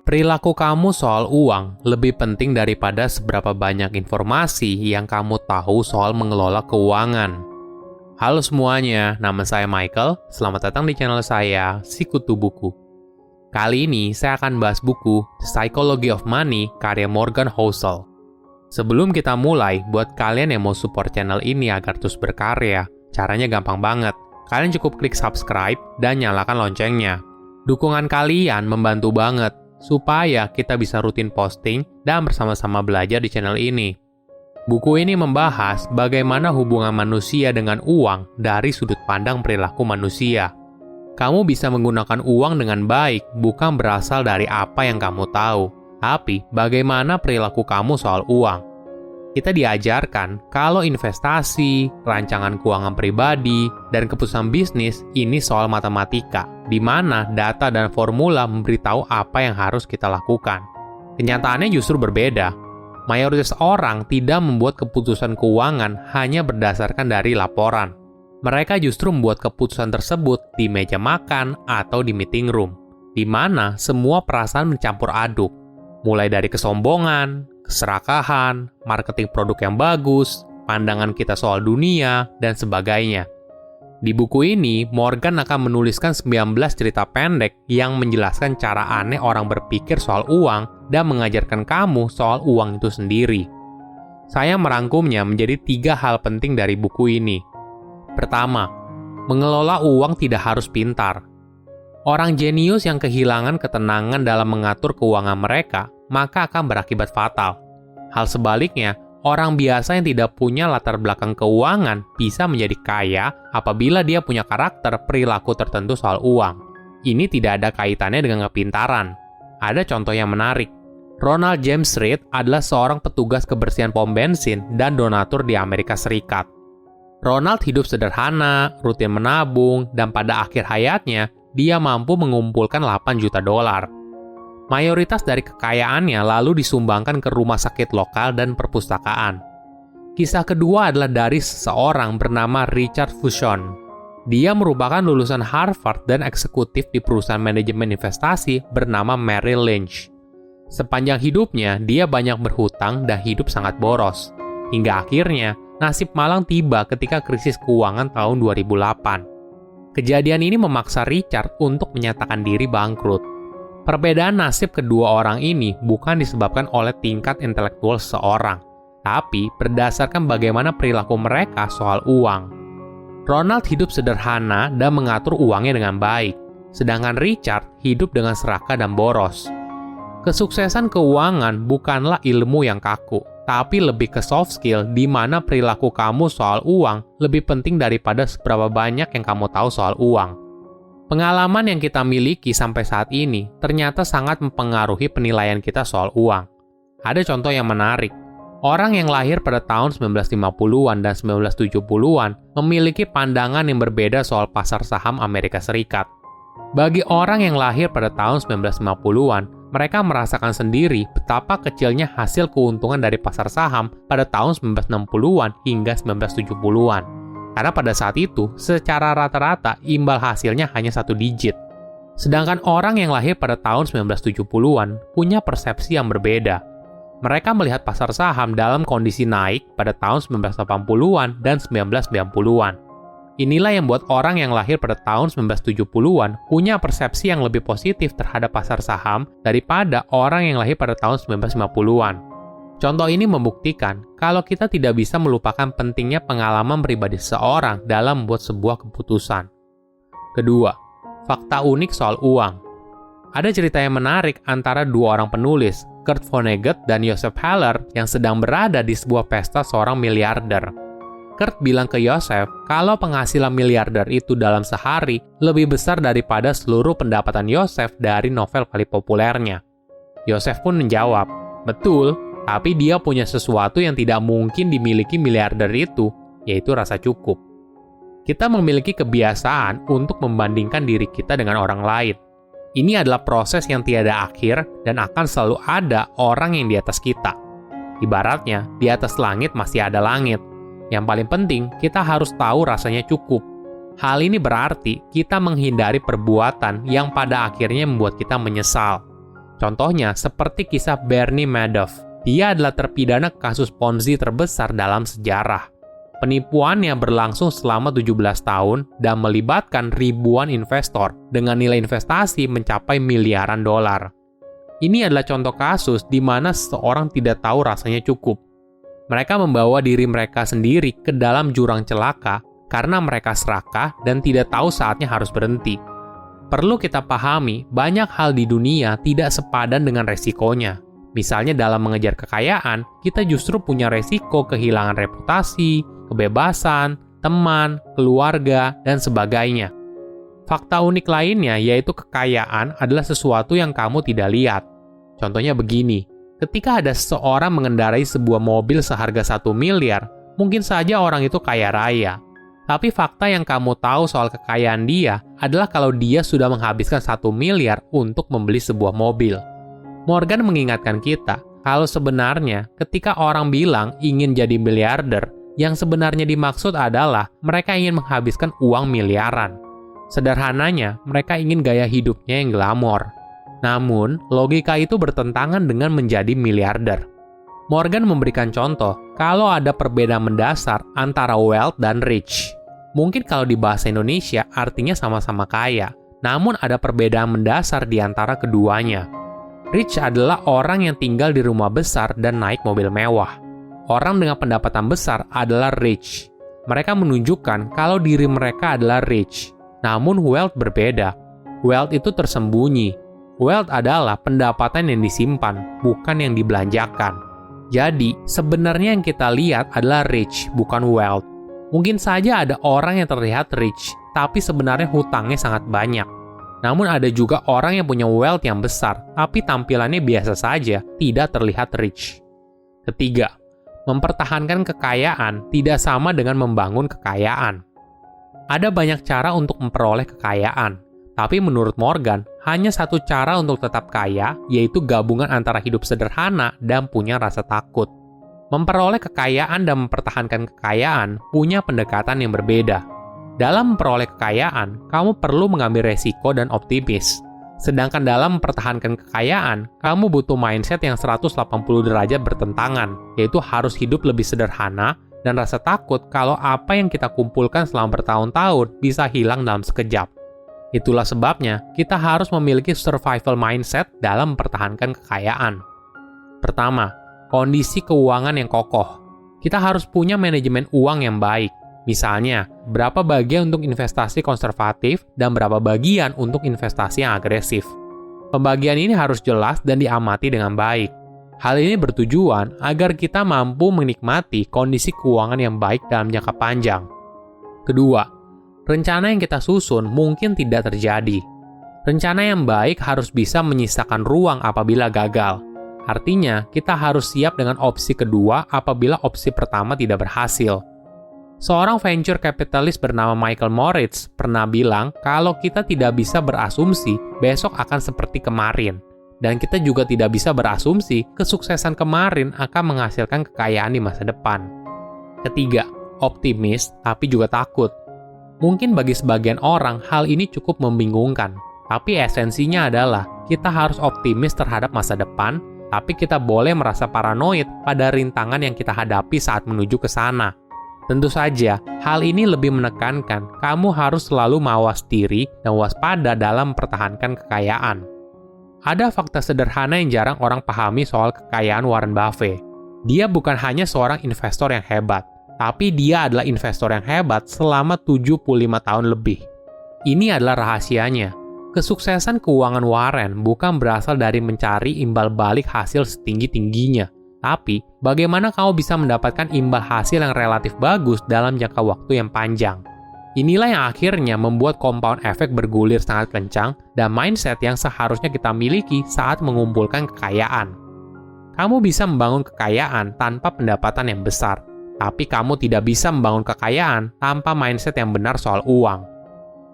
Perilaku kamu soal uang lebih penting daripada seberapa banyak informasi yang kamu tahu soal mengelola keuangan. Halo semuanya, nama saya Michael. Selamat datang di channel saya, Sikutu Buku. Kali ini saya akan bahas buku Psychology of Money karya Morgan Housel. Sebelum kita mulai, buat kalian yang mau support channel ini agar terus berkarya, caranya gampang banget. Kalian cukup klik subscribe dan nyalakan loncengnya. Dukungan kalian membantu banget supaya kita bisa rutin posting dan bersama-sama belajar di channel ini. Buku ini membahas bagaimana hubungan manusia dengan uang dari sudut pandang perilaku manusia. Kamu bisa menggunakan uang dengan baik bukan berasal dari apa yang kamu tahu, tapi bagaimana perilaku kamu soal uang. Kita diajarkan kalau investasi, rancangan keuangan pribadi, dan keputusan bisnis ini soal matematika, di mana data dan formula memberitahu apa yang harus kita lakukan. Kenyataannya justru berbeda. Mayoritas orang tidak membuat keputusan keuangan hanya berdasarkan dari laporan. Mereka justru membuat keputusan tersebut di meja makan atau di meeting room, di mana semua perasaan mencampur aduk, mulai dari kesombongan, keserakahan, marketing produk yang bagus, pandangan kita soal dunia, dan sebagainya. Di buku ini, Morgan akan menuliskan 19 cerita pendek yang menjelaskan cara aneh orang berpikir soal uang dan mengajarkan kamu soal uang itu sendiri. Saya merangkumnya menjadi 3 hal penting dari buku ini. Pertama, mengelola uang tidak harus pintar. Orang jenius yang kehilangan ketenangan dalam mengatur keuangan mereka, maka akan berakibat fatal. Hal sebaliknya, orang biasa yang tidak punya latar belakang keuangan bisa menjadi kaya apabila dia punya karakter perilaku tertentu soal uang. Ini tidak ada kaitannya dengan kepintaran. Ada contoh yang menarik. Ronald James Reed adalah seorang petugas kebersihan pom bensin dan donatur di Amerika Serikat. Ronald hidup sederhana, rutin menabung, dan pada akhir hayatnya, dia mampu mengumpulkan 8 juta dolar. Mayoritas dari kekayaannya lalu disumbangkan ke rumah sakit lokal dan perpustakaan. Kisah kedua adalah dari seseorang bernama Richard Fuson. Dia merupakan lulusan Harvard dan eksekutif di perusahaan manajemen investasi bernama Merrill Lynch. Sepanjang hidupnya, dia banyak berhutang dan hidup sangat boros. Hingga akhirnya, nasib malang tiba ketika krisis keuangan tahun 2008. Kejadian ini memaksa Richard untuk menyatakan diri bangkrut. Perbedaan nasib kedua orang ini bukan disebabkan oleh tingkat intelektual seseorang, tapi berdasarkan bagaimana perilaku mereka soal uang. Ronald hidup sederhana dan mengatur uangnya dengan baik, sedangkan Richard hidup dengan serakah dan boros. Kesuksesan keuangan bukanlah ilmu yang kaku, tapi lebih ke soft skill di mana perilaku kamu soal uang lebih penting daripada seberapa banyak yang kamu tahu soal uang. Pengalaman yang kita miliki sampai saat ini ternyata sangat mempengaruhi penilaian kita soal uang. Ada contoh yang menarik. Orang yang lahir pada tahun 1950-an dan 1970-an memiliki pandangan yang berbeda soal pasar saham Amerika Serikat. Bagi orang yang lahir pada tahun 1950-an, mereka merasakan sendiri betapa kecilnya hasil keuntungan dari pasar saham pada tahun 1960-an hingga 1970-an. Karena pada saat itu, secara rata-rata imbal hasilnya hanya 1 digit. Sedangkan orang yang lahir pada tahun 1970-an punya persepsi yang berbeda. Mereka melihat pasar saham dalam kondisi naik pada tahun 1980-an dan 1990-an. Inilah yang membuat orang yang lahir pada tahun 1970-an punya persepsi yang lebih positif terhadap pasar saham daripada orang yang lahir pada tahun 1950-an. Contoh ini membuktikan kalau kita tidak bisa melupakan pentingnya pengalaman pribadi seseorang dalam membuat sebuah keputusan. Kedua, fakta unik soal uang. Ada cerita yang menarik antara 2 orang penulis, Kurt Vonnegut dan Joseph Heller, yang sedang berada di sebuah pesta seorang miliarder. Kurt bilang ke Joseph kalau penghasilan miliarder itu dalam sehari lebih besar daripada seluruh pendapatan Joseph dari novel paling populernya. Joseph pun menjawab, "Betul, tapi dia punya sesuatu yang tidak mungkin dimiliki miliarder itu, yaitu rasa cukup." Kita memiliki kebiasaan untuk membandingkan diri kita dengan orang lain. Ini adalah proses yang tiada akhir dan akan selalu ada orang yang di atas kita. Ibaratnya, di atas langit masih ada langit. Yang paling penting, kita harus tahu rasanya cukup. Hal ini berarti kita menghindari perbuatan yang pada akhirnya membuat kita menyesal. Contohnya seperti kisah Bernie Madoff. Dia adalah terpidana kasus Ponzi terbesar dalam sejarah. Penipuannya berlangsung selama 17 tahun dan melibatkan ribuan investor dengan nilai investasi mencapai miliaran dolar. Ini adalah contoh kasus di mana seseorang tidak tahu rasanya cukup. Mereka membawa diri mereka sendiri ke dalam jurang celaka karena mereka serakah dan tidak tahu saatnya harus berhenti. Perlu kita pahami, banyak hal di dunia tidak sepadan dengan resikonya. Misalnya dalam mengejar kekayaan, kita justru punya resiko kehilangan reputasi, kebebasan, teman, keluarga, dan sebagainya. Fakta unik lainnya yaitu kekayaan adalah sesuatu yang kamu tidak lihat. Contohnya begini, ketika ada seseorang mengendarai sebuah mobil seharga 1 miliar, mungkin saja orang itu kaya raya. Tapi fakta yang kamu tahu soal kekayaan dia adalah kalau dia sudah menghabiskan 1 miliar untuk membeli sebuah mobil. Morgan mengingatkan kita, kalau sebenarnya ketika orang bilang ingin jadi miliarder, yang sebenarnya dimaksud adalah mereka ingin menghabiskan uang miliaran. Sederhananya, mereka ingin gaya hidupnya yang glamor. Namun, logika itu bertentangan dengan menjadi miliarder. Morgan memberikan contoh, kalau ada perbedaan mendasar antara wealth dan rich. Mungkin kalau di bahasa Indonesia artinya sama-sama kaya, namun ada perbedaan mendasar di antara keduanya. Rich adalah orang yang tinggal di rumah besar dan naik mobil mewah. Orang dengan pendapatan besar adalah rich. Mereka menunjukkan kalau diri mereka adalah rich. Namun wealth berbeda. Wealth itu tersembunyi. Wealth adalah pendapatan yang disimpan, bukan yang dibelanjakan. Jadi, sebenarnya yang kita lihat adalah rich, bukan wealth. Mungkin saja ada orang yang terlihat rich, tapi sebenarnya hutangnya sangat banyak. Namun ada juga orang yang punya wealth yang besar, tapi tampilannya biasa saja, tidak terlihat rich. Ketiga, mempertahankan kekayaan tidak sama dengan membangun kekayaan. Ada banyak cara untuk memperoleh kekayaan, tapi menurut Morgan, hanya satu cara untuk tetap kaya, yaitu gabungan antara hidup sederhana dan punya rasa takut. Memperoleh kekayaan dan mempertahankan kekayaan punya pendekatan yang berbeda. Dalam memperoleh kekayaan, kamu perlu mengambil resiko dan optimis. Sedangkan dalam mempertahankan kekayaan, kamu butuh mindset yang 180 derajat bertentangan, yaitu harus hidup lebih sederhana dan rasa takut kalau apa yang kita kumpulkan selama bertahun-tahun bisa hilang dalam sekejap. Itulah sebabnya kita harus memiliki survival mindset dalam mempertahankan kekayaan. Pertama, kondisi keuangan yang kokoh. Kita harus punya manajemen uang yang baik. Misalnya, berapa bagian untuk investasi konservatif dan berapa bagian untuk investasi yang agresif. Pembagian ini harus jelas dan diamati dengan baik. Hal ini bertujuan agar kita mampu menikmati kondisi keuangan yang baik dalam jangka panjang. Kedua, rencana yang kita susun mungkin tidak terjadi. Rencana yang baik harus bisa menyisakan ruang apabila gagal. Artinya, kita harus siap dengan opsi kedua apabila opsi pertama tidak berhasil. Seorang venture capitalist bernama Michael Moritz pernah bilang kalau kita tidak bisa berasumsi besok akan seperti kemarin. Dan kita juga tidak bisa berasumsi kesuksesan kemarin akan menghasilkan kekayaan di masa depan. Ketiga, optimis tapi juga takut. Mungkin bagi sebagian orang hal ini cukup membingungkan, tapi esensinya adalah kita harus optimis terhadap masa depan, tapi kita boleh merasa paranoid pada rintangan yang kita hadapi saat menuju ke sana. Tentu saja, hal ini lebih menekankan kamu harus selalu mawas diri dan waspada dalam mempertahankan kekayaan. Ada fakta sederhana yang jarang orang pahami soal kekayaan Warren Buffett. Dia bukan hanya seorang investor yang hebat, tapi dia adalah investor yang hebat selama 75 tahun lebih. Ini adalah rahasianya. Kesuksesan keuangan Warren bukan berasal dari mencari imbal balik hasil setinggi-tingginya, tapi bagaimana kamu bisa mendapatkan imbal hasil yang relatif bagus dalam jangka waktu yang panjang. Inilah yang akhirnya membuat compound effect bergulir sangat kencang dan mindset yang seharusnya kita miliki saat mengumpulkan kekayaan. Kamu bisa membangun kekayaan tanpa pendapatan yang besar, tapi kamu tidak bisa membangun kekayaan tanpa mindset yang benar soal uang.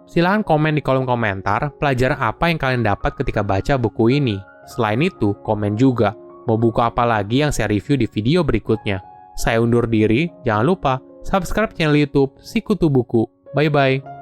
Silahkan komen di kolom komentar pelajaran apa yang kalian dapat ketika baca buku ini. Selain itu, komen juga mau buku apa lagi yang saya review di video berikutnya. Saya undur diri, jangan lupa subscribe channel YouTube Sikutu Buku. Bye-bye.